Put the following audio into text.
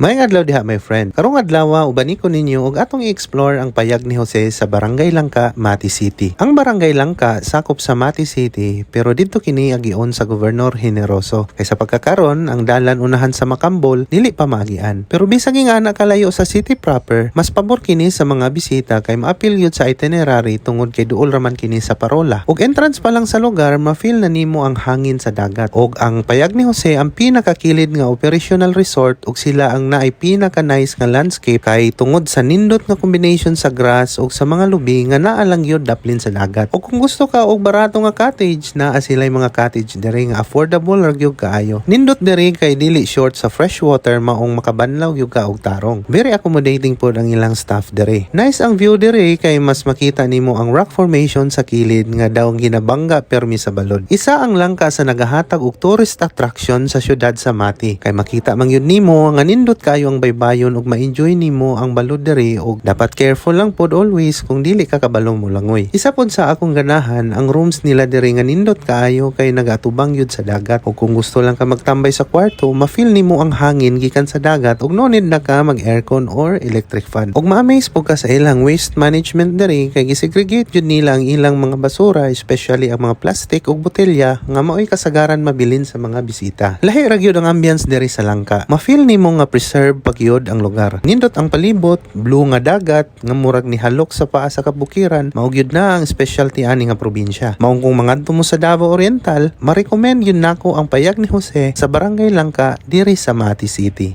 May adlaw diha my friend. Karong adlaw ubani ko ninyo og atong i-explore ang payag ni Jose sa Barangay Langka, Mati City. Ang Barangay Langka sakop sa Mati City pero didto kini agion sa Gobernador Generoso. Kay sa pagkakaron ang dalan unahan sa Macambol dili pa maagian. Pero bisag nga ana kalayo sa city proper, mas pabor kini sa mga bisita kay maapil gyud sa itinerary tungod kay duol raman kini sa parola. Og entrance pa lang sa lugar, ma-feel na nimo ang hangin sa dagat. Og ang payag ni Jose ang pinakakilid nga operational resort ug sila ang naay pinaka-nice nga landscape kay tungod sa nindot nga combination sa grass ug sa mga lubi nga naa lang gyud daplin sa dagat. Og kung gusto ka og barato nga cottage, naa sila'y mga cottage diri nga affordable ra gyud kaayo. Nindot diri kay dili short sa fresh water maong makabanlaw gyud ka og tarong. Very accommodating pod ang ilang staff diri. Nice ang view diri kay mas makita nimo ang rock formation sa kilid nga daw ginabangga permi sa balod. Isa ang langka sa nagahatag og tourist attraction sa syudad sa Mati kay makita man gyud nimo nga nindot kayo ang baybayon ug ma-enjoy nimo ang balod diri ug dapat careful lang pod always kung dili ka kabalong mulangoy. Isa pod sa akong ganahan ang rooms nila diri nga nindot kaayo kay nagatubang yun sa dagat ug kung gusto lang ka magtambay sa kwarto, ma-feel nimo ang hangin gikan sa dagat ug no need na ka mag-aircon or electric fan. Ug ma-amaze po ka sa ilang waste management diri kay gisegregate jud nila ang ilang mga basura, especially ang mga plastic ug botelya nga maoy kasagaran mabilin sa mga bisita. Lahi ra gyud ang ambience diri sa Langka. Ma-feel nimo nga preserve pagyod ang lugar. Nindot ang palibot, blue nga dagat nga murag ni halok sa paa sa kabukiran, mao gyud na ang specialty ani nga probinsya. Maong kung mangadto mo sa Davao Oriental, ma-recommend yun nako ang payag ni Jose sa Barangay Langka diri sa Mati City.